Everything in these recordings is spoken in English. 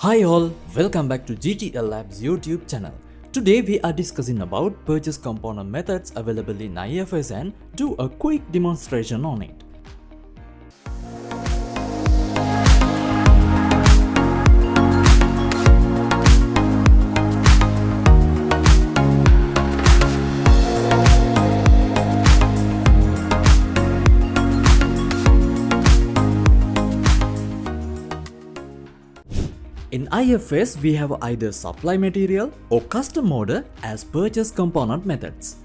Hi all, welcome back to GTL Labs YouTube channel. Today we are discussing about purchase component methods available in IFS and do a quick demonstration on it. In IFS, we have either supply material or custom order as purchase component methods.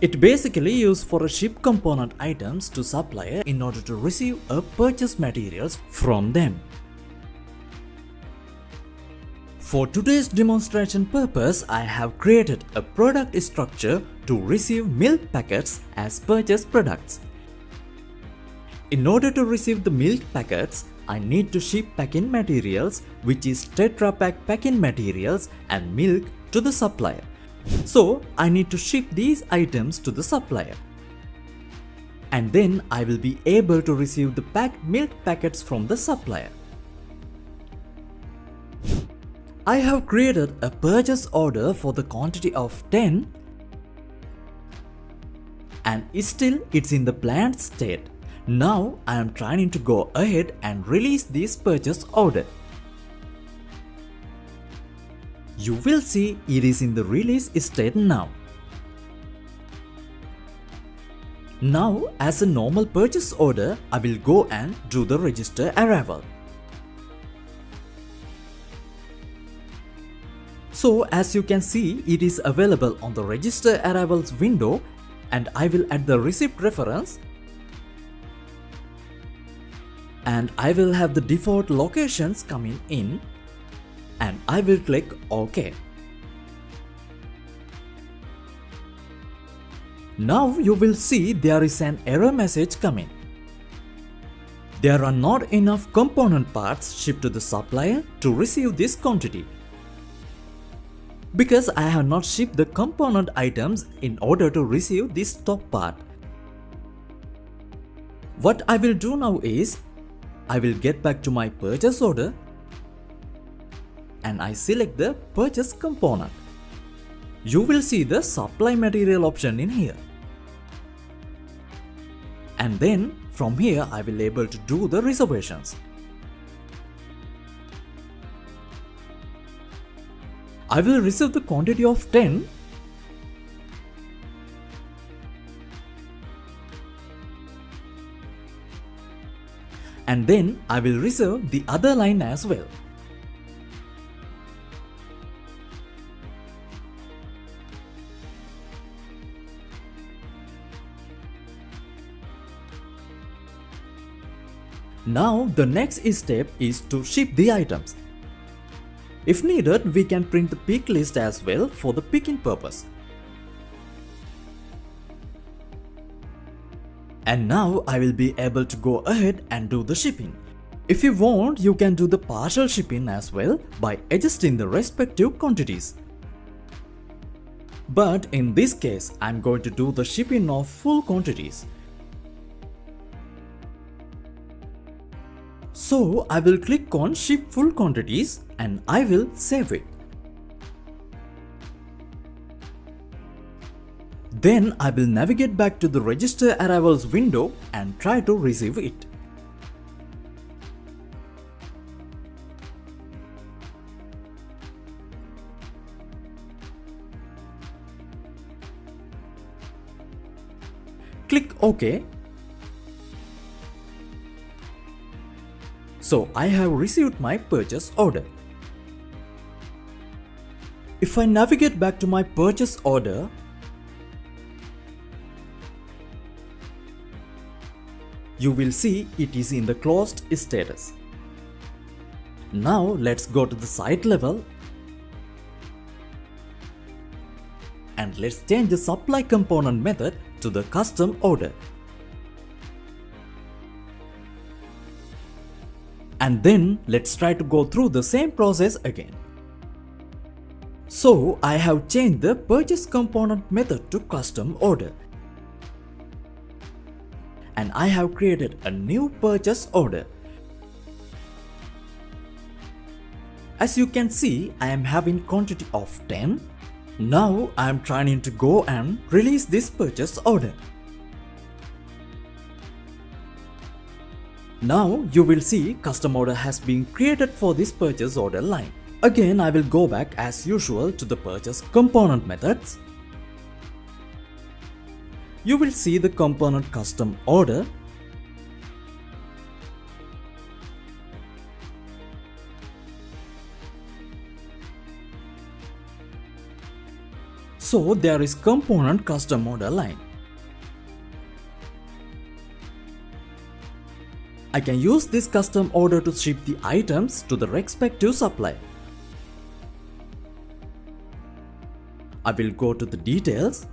It basically used for a ship component items to supplier in order to receive a purchase materials from them. For today's demonstration purpose, I have created a product structure to receive milk packets as purchase products. In order to receive the milk packets, I need to ship packing materials, which is Tetra Pak packing materials and milk, to the supplier. So I need to ship these items to the supplier. And then I will be able to receive the packed milk packets from the supplier. I have created a purchase order for the quantity of 10 and it's in the blank state. Now I am trying to go ahead and release this purchase order. You will see it is in the release state now. Now as a normal purchase order, I will go and do the register arrival. So as you can see, it is available on the register arrivals window, and I will add the receipt reference. And I will have the default locations coming in, and I will click OK. Now you will see there is an error message coming. There are not enough component parts shipped to the supplier to receive this quantity, because I have not shipped the component items in order to receive this top part. What I will do now is, I will get back to my purchase order and I select the purchase component. You will see the supply material option in here. And then from here I will able to do the reservations. I will reserve the quantity of 10. And then I will reserve the other line as well. Now the next step is to ship the items. If needed, we can print the pick list as well for the picking purpose. And now I will be able to go ahead and do the shipping. If you want, you can do the partial shipping as well by adjusting the respective quantities. But in this case, I am going to do the shipping of full quantities. So I will click on ship full quantities and I will save it. Then I will navigate back to the register arrivals window and try to receive it. Click OK. So I have received my purchase order. If I navigate back to my purchase order, you will see it is in the closed status. Now let's go to the site level and let's change the supply component method to the custom order. And then let's try to go through the same process again. So I have changed the purchase component method to custom order. And I have created a new purchase order. As you can see, I am having quantity of 10. Now I am trying to go and release this purchase order. Now you will see custom order has been created for this purchase order line. Again, I will go back as usual to the purchase component methods. You will see the component custom order. So there is component custom order line. I can use this custom order to ship the items to the respective supplier. I will go to the details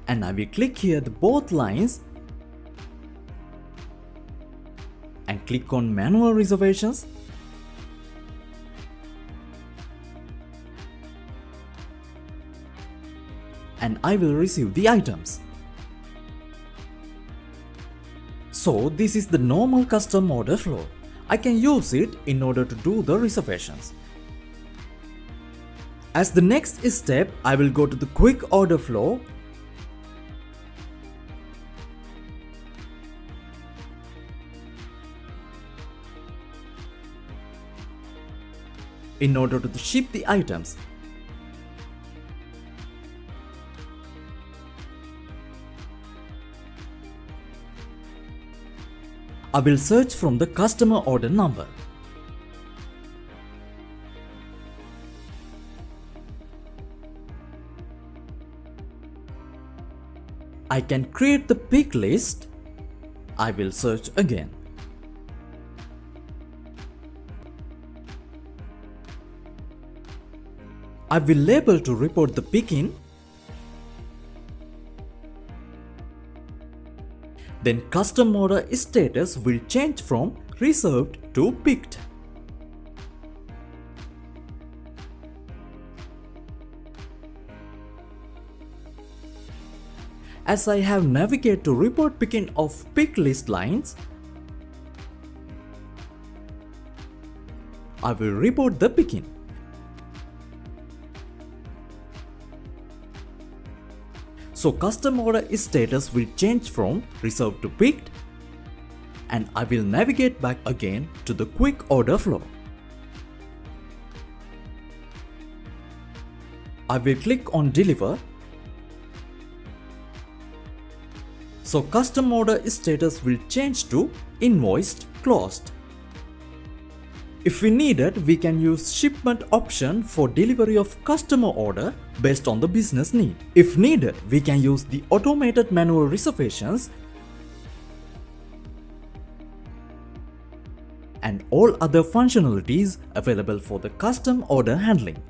and I will click here the both lines and click on manual reservations. And I will receive the items. So this is the normal custom order flow. I can use it in order to do the reservations. As the next step, I will go to the quick order flow. In order to ship the items. I will search from the customer order number. I can create the pick list. I will search again. I will label to report the picking. Then custom order status will change from reserved to picked. As I have navigate to report picking of pick list lines, I will report the picking. So custom order status will change from reserved to picked, and I will navigate back again to the quick order flow. I will click on deliver. So custom order status will change to invoiced closed. If we need it, we can use shipment option for delivery of customer order based on the business need. If needed, we can use the automated manual reservations and all other functionalities available for the custom order handling.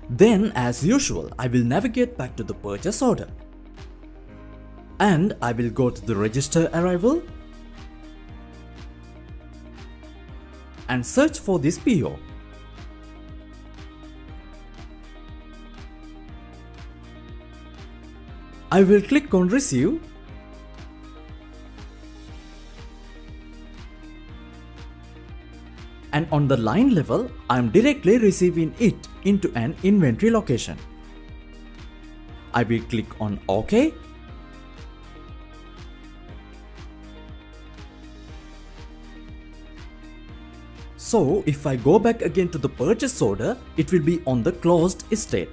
Then, as usual, I will navigate back to the purchase order. And I will go to the register arrival and search for this PO. I will click on receive and on the line level, I am directly receiving it into an inventory location. I will click on OK. So if I go back again to the purchase order, it will be on the closed state.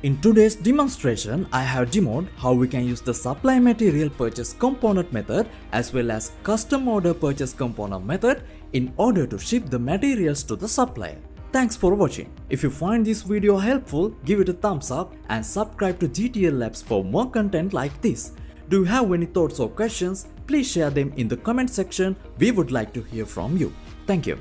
In today's demonstration, I have demoed how we can use the supply material purchase component method as well as custom order purchase component method in order to ship the materials to the supplier. Thanks for watching. If you find this video helpful, give it a thumbs up and subscribe to GTL Labs for more content like this. Do you have any thoughts or questions? Please share them in the comment section. We would like to hear from you. Thank you.